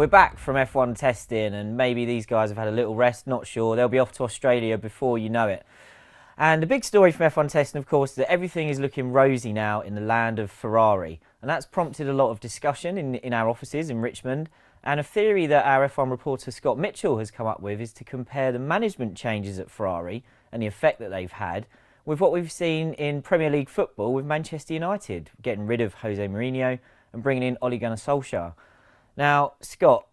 we're back from F1 testing, and maybe these guys have had a little rest, not sure. They'll be off to Australia before you know it. And the big story from F1 testing, of course, is that everything is looking rosy now in the land of Ferrari. And that's prompted a lot of discussion in our offices in Richmond. And a theory that our F1 reporter Scott Mitchell has come up with is to compare the management changes at Ferrari and the effect that they've had with what we've seen in Premier League football with Manchester United, getting rid of Jose Mourinho and bringing in Ole Gunnar Solskjaer. Now, Scott,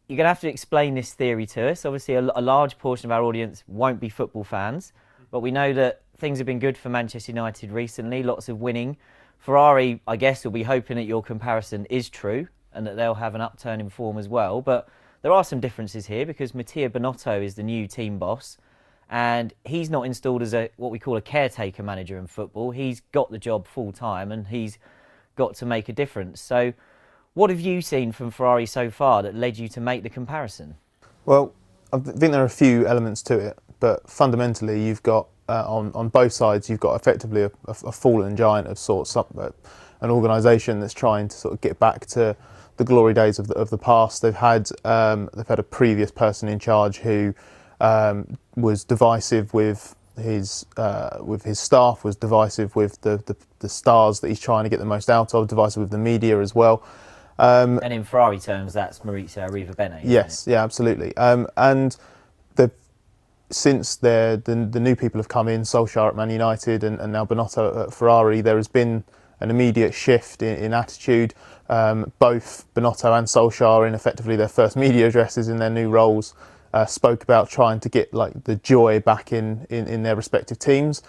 you're going to have to explain this theory to us. Obviously, a large portion of our audience won't be football fans, but we know that things have been good for Manchester United recently, lots of winning. Ferrari, I guess, will be hoping that your comparison is true and that they'll have an upturn in form as well. But there are some differences here because Mattia Binotto is the new team boss and he's not installed as what we call a caretaker manager in football. He's got the job full time and he's got to make a difference. So what have you seen from Ferrari so far that led you to make the comparison? Well, I think there are a few elements to it, but fundamentally you've got, on both sides, you've got effectively a fallen giant of sorts, an organisation that's trying to sort of get back to the glory days of the past. They've had a previous person in charge who was divisive with his staff, was divisive with the stars that he's trying to get the most out of, divisive with the media as well. And in Ferrari terms, that's Maurizio Arrivabene. Yes, yeah, absolutely. And since the new people have come in, Solskjaer at Man United and now Binotto at Ferrari, there has been an immediate shift in attitude. Both Binotto and Solskjaer, in effectively their first media addresses in their new roles, spoke about trying to get like the joy back in their respective teams.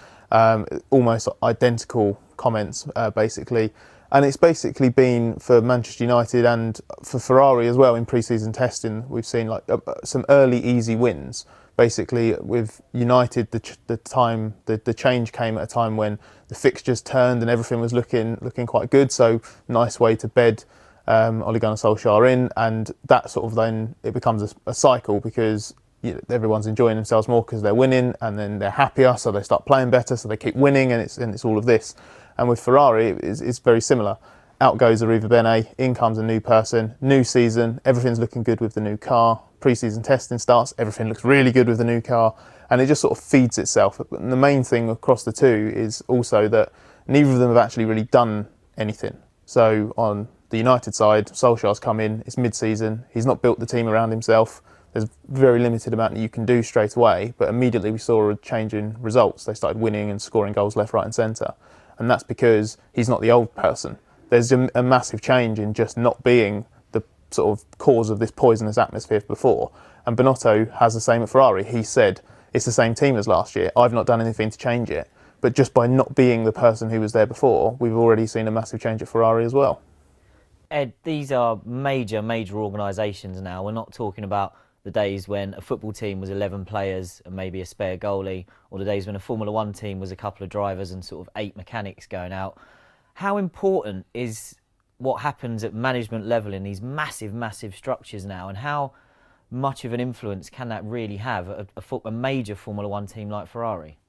Almost identical comments, basically. And it's basically been for Manchester United and for Ferrari as well in pre-season testing. We've seen like some early easy wins. Basically, with United, the change came at a time when the fixtures turned and everything was looking quite good. So nice way to bed Ole Gunnar Solskjaer in, and that sort of then it becomes a cycle because everyone's enjoying themselves more because they're winning, and then they're happier, so they start playing better, so they keep winning, and it's all of this. And with Ferrari, it's very similar. Out goes Arrivabene, in comes a new person, new season, everything's looking good with the new car. Pre-season testing starts, everything looks really good with the new car, and it just sort of feeds itself. And the main thing across the two is also that neither of them have actually really done anything. So on the United side, Solskjaer's come in, it's mid-season, he's not built the team around himself. There's very limited amount that you can do straight away, but immediately we saw a change in results. They started winning and scoring goals left, right and centre. And that's because he's not the old person. There's a massive change in just not being the sort of cause of this poisonous atmosphere before. And Binotto has the same at Ferrari. He said, it's the same team as last year. I've not done anything to change it. But just by not being the person who was there before, we've already seen a massive change at Ferrari as well. Ed, these are major organisations now. We're not talking about the days when a football team was 11 players and maybe a spare goalie, or the days when a Formula One team was a couple of drivers and sort of 8 mechanics going out. How important is what happens at management level in these massive structures now, and how much of an influence can that really have at a major Formula One team like Ferrari?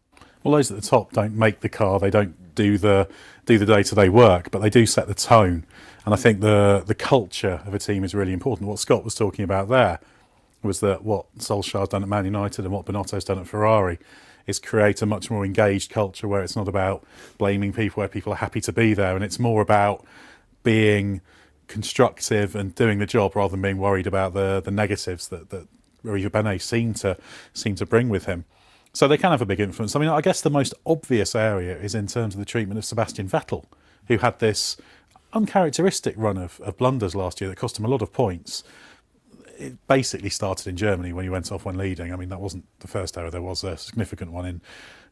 Well, those at the top don't make the car, they don't do the day-to-day work, but they do set the tone. And I think the culture of a team is really important. What Scott was talking about there was that what Solskjaer's done at Man United and what Binotto's done at Ferrari is create a much more engaged culture where it's not about blaming people, where people are happy to be there, and it's more about being constructive and doing the job rather than being worried about the negatives that Arrivabene seem to bring with him. So they can have a big influence. I mean, I guess the most obvious area is in terms of the treatment of Sebastian Vettel, who had this uncharacteristic run of blunders last year that cost him a lot of points. It basically started in Germany when he went off when leading. I mean, that wasn't the first error. There was a significant one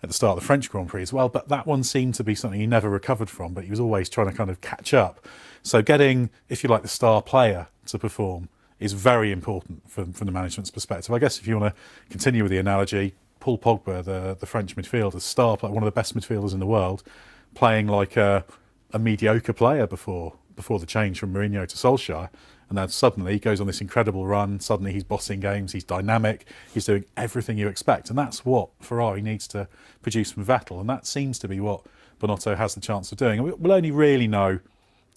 at the start of the French Grand Prix as well, but that one seemed to be something he never recovered from, but he was always trying to kind of catch up. So getting, if you like, the star player to perform is very important from the management's perspective. I guess if you want to continue with the analogy, Paul Pogba, the French midfielder, star player, one of the best midfielders in the world, playing like a mediocre player before the change from Mourinho to Solskjaer. And then suddenly he goes on this incredible run. Suddenly he's bossing games. He's dynamic. He's doing everything you expect. And that's what Ferrari needs to produce from Vettel. And that seems to be what Binotto has the chance of doing. And we'll only really know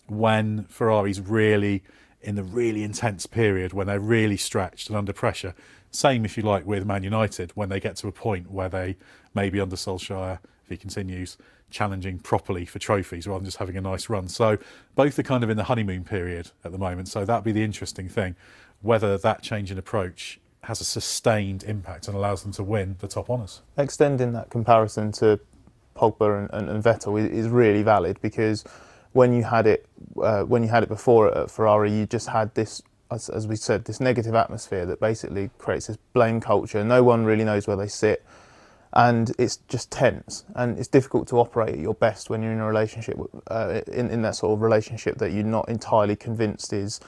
when Ferrari's really in the really intense period when they're really stretched and under pressure. Same, if you like, with Man United when they get to a point where they maybe under Solskjaer, if he continues, challenging properly for trophies rather than just having a nice run. So both are kind of in the honeymoon period at the moment. So that'd be the interesting thing, whether that change in approach has a sustained impact and allows them to win the top honours. Extending that comparison to Pogba and Vettel is really valid, because when you had it before at Ferrari, you just had this, as we said, this negative atmosphere that basically creates this blame culture. No one really knows where they sit, and it's just tense, and it's difficult to operate at your best when you're in a relationship in that sort of relationship that you're not entirely convinced is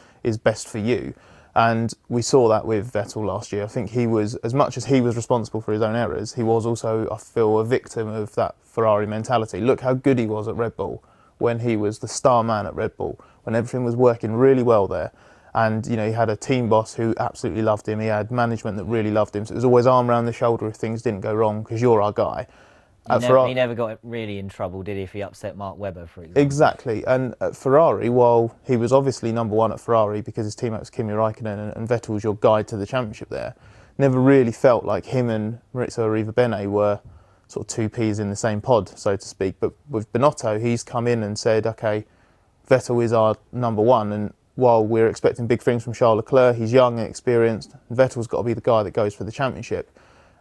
best for you. And we saw that with Vettel last year. I think he was, as much as he was responsible for his own errors, he was also, I feel, a victim of that Ferrari mentality. Look how good he was at Red Bull when he was the star man at Red Bull, when everything was working really well there. And, you know, he had a team boss who absolutely loved him. He had management that really loved him. So it was always arm around the shoulder if things didn't go wrong, because you're our guy. He never got really in trouble, did he, if he upset Mark Webber, for example? Exactly. And at Ferrari, while he was obviously number one at Ferrari because his teammate was Kimi Raikkonen and Vettel was your guide to the championship there, never really felt like him and Maurizio Arrivabene were sort of two peas in the same pod, so to speak. But with Binotto, he's come in and said, OK, Vettel is our number one, and while we're expecting big things from Charles Leclerc, he's young and experienced, and Vettel's got to be the guy that goes for the championship.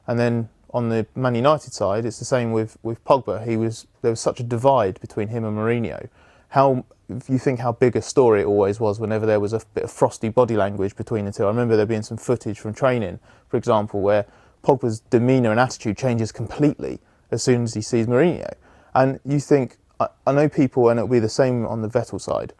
And then on the Man United side, it's the same with Pogba. There was such a divide between him and Mourinho. If you think how big a story it always was whenever there was a bit of frosty body language between the two. I remember there being some footage from training, for example, where Pogba's demeanour and attitude changes completely as soon as he sees Mourinho. And you think, I know people, and it'll be the same on the Vettel side,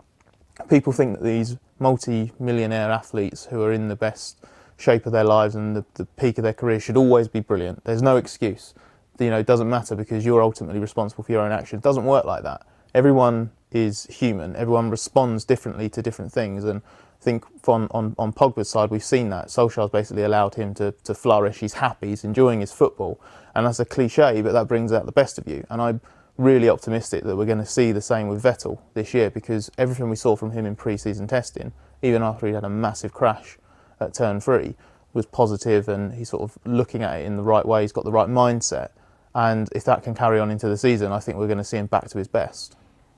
people think that these multi-millionaire athletes who are in the best shape of their lives and the peak of their career should always be brilliant. There's no excuse. You know, it doesn't matter because you're ultimately responsible for your own action. It doesn't work like that. Everyone is human. Everyone responds differently to different things. And I think on Pogba's side, we've seen that. Solskjaer's basically allowed him to flourish. He's happy. He's enjoying his football. And that's a cliche, but that brings out the best of you. And I'm really optimistic that we're going to see the same with Vettel this year, because everything we saw from him in pre-season testing, even after he had a massive crash at turn 3, was positive, and he's sort of looking at it in the right way. He's got the right mindset, and if that can carry on into the season, I think we're going to see him back to his best.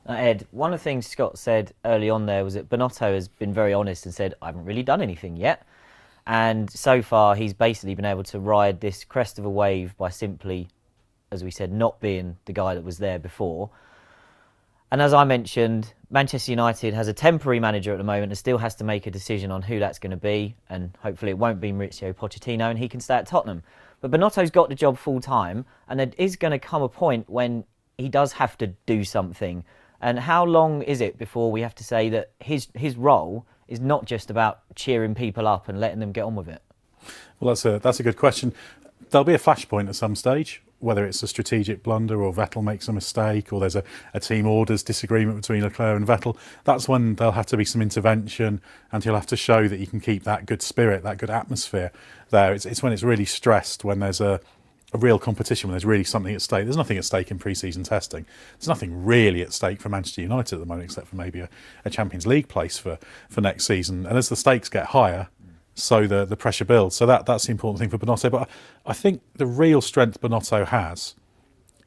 Ed, one of the things Scott said early on there was that Binotto has been very honest and said, I haven't really done anything yet. And so far, he's basically been able to ride this crest of a wave by simply, as we said, not being the guy that was there before. And as I mentioned, Manchester United has a temporary manager at the moment and still has to make a decision on who that's going to be. And hopefully it won't be Maurizio Pochettino and he can stay at Tottenham. But Binotto's got the job full time, and there is going to come a point when he does have to do something. And how long is it before we have to say that his role is not just about cheering people up and letting them get on with it? Well, that's a good question. There'll be a flashpoint at some stage, whether it's a strategic blunder or Vettel makes a mistake or there's a team orders disagreement between Leclerc and Vettel. That's when there'll have to be some intervention, and he'll have to show that you can keep that good spirit, that good atmosphere there. It's when it's really stressed, when there's a real competition, when there's really something at stake. There's nothing at stake in pre-season testing. There's nothing really at stake for Manchester United at the moment, except for maybe a Champions League place for next season. And as the stakes get higher, so the pressure builds. So that's the important thing for Binotto. But I think the real strength Binotto has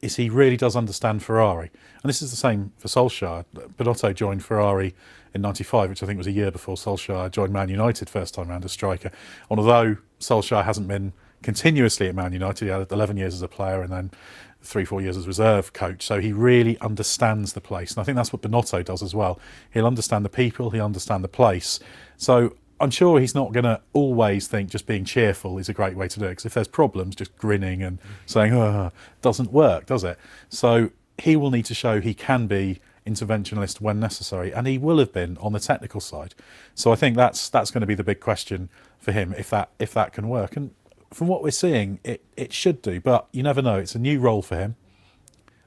is he really does understand Ferrari. And this is the same for Solskjaer. Binotto joined Ferrari in '95, which I think was a year before Solskjaer joined Man United first time around as striker. And although Solskjaer hasn't been continuously at Man United, he had 11 years as a player and then 3-4 years as reserve coach. So he really understands the place. And I think that's what Binotto does as well. He'll understand the people, he'll understand the place. So I'm sure he's not going to always think just being cheerful is a great way to do it, because if there's problems, just grinning and saying, doesn't work, does it? So he will need to show he can be interventionist when necessary, and he will have been on the technical side. So I think that's going to be the big question for him, if that can work. And from what we're seeing, it should do, but you never know. It's a new role for him.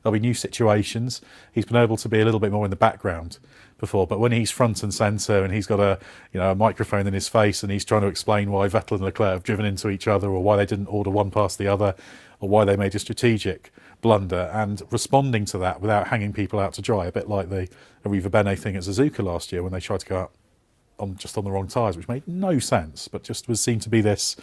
There'll be new situations. He's been able to be a little bit more in the background before, but when he's front and centre and he's got a microphone in his face and he's trying to explain why Vettel and Leclerc have driven into each other, or why they didn't order one past the other, or why they made a strategic blunder, and responding to that without hanging people out to dry, a bit like the Arrivabene thing at Suzuka last year when they tried to go out on the wrong tyres, which made no sense, but just seemed to be this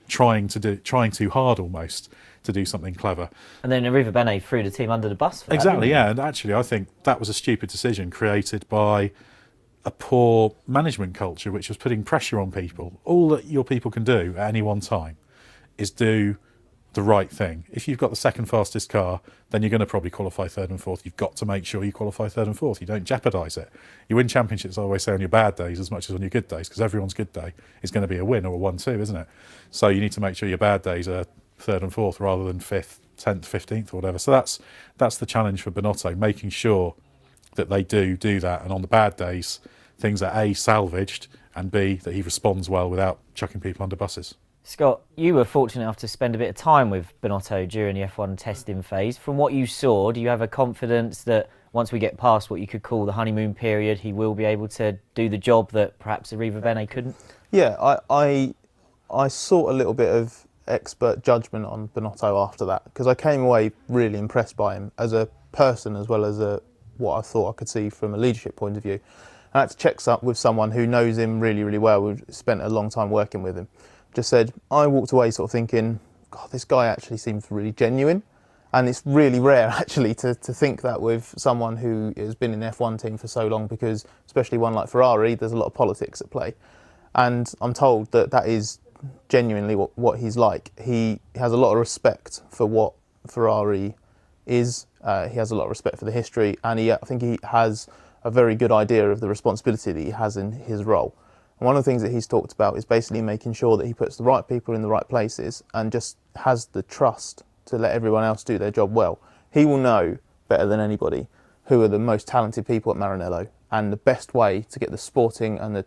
trying too hard almost to do something clever. And then Riva Bene threw the team under the bus for that, Exactly, didn't yeah. And actually, I think that was a stupid decision created by a poor management culture, which was putting pressure on people. All that your people can do at any one time is do the right thing. If you've got the second fastest car, then you're going to probably qualify third and fourth. You've got to make sure you qualify third and fourth. You don't jeopardise it. You win championships, I always say, on your bad days as much as on your good days, because everyone's good day is going to be a win or a 1-2, isn't it? So you need to make sure your bad days are third and fourth rather than 5th, 10th, 15th or whatever. So that's the challenge for Binotto, making sure that they do that, and on the bad days things are A, salvaged, and B, that he responds well without chucking people under buses. Scott, you were fortunate enough to spend a bit of time with Binotto during the F1 testing phase. From what you saw, do you have a confidence that once we get past what you could call the honeymoon period, he will be able to do the job that perhaps Riva Bene couldn't? Yeah, I saw a little bit of expert judgment on Binotto after that, because I came away really impressed by him as a person as well as what I thought I could see from a leadership point of view. I had to check up with someone who knows him really, really well. We've spent a long time working with him. Just said, I walked away sort of thinking, God, this guy actually seems really genuine. And it's really rare actually to think that with someone who has been in the F1 team for so long, because especially one like Ferrari, there's a lot of politics at play. And I'm told that is genuinely what he's like. He has a lot of respect for what Ferrari is. He has a lot of respect for the history, and I think he has a very good idea of the responsibility that he has in his role. And one of the things that he's talked about is basically making sure that he puts the right people in the right places and just has the trust to let everyone else do their job well. He will know better than anybody who are the most talented people at Maranello, and the best way to get the sporting and the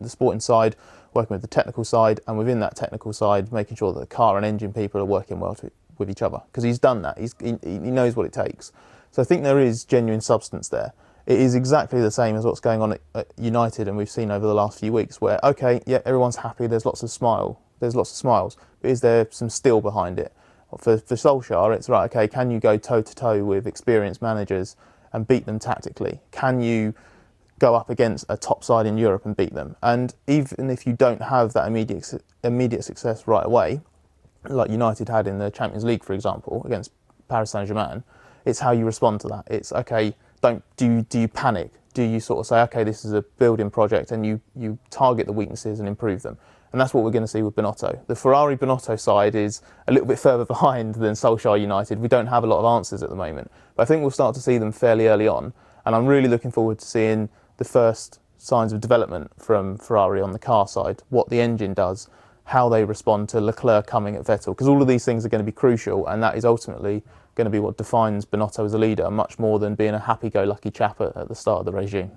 sporting side working with the technical side, and within that technical side making sure that the car and engine people are working well with each other, because he's done that. He knows what it takes. So I think there is genuine substance there. It is exactly the same as what's going on at United, and we've seen over the last few weeks where, okay, yeah, everyone's happy, there's lots of smiles, but is there some steel behind it? For Solskjaer, it's right, okay, can you go toe-to-toe with experienced managers and beat them tactically? Can you go up against a top side in Europe and beat them? And even if you don't have that immediate success right away, like United had in the Champions League, for example, against Paris Saint-Germain, it's how you respond to that. It's, okay, do you panic? Do you sort of say, okay, this is a building project, and you target the weaknesses and improve them? And that's what we're going to see with Binotto. The Ferrari Binotto side is a little bit further behind than Solskjaer United. We don't have a lot of answers at the moment, but I think we'll start to see them fairly early on. And I'm really looking forward to seeing the first signs of development from Ferrari on the car side, what the engine does, how they respond to Leclerc coming at Vettel, because all of these things are going to be crucial, and that is ultimately going to be what defines Binotto as a leader, much more than being a happy-go-lucky chap at the start of the regime.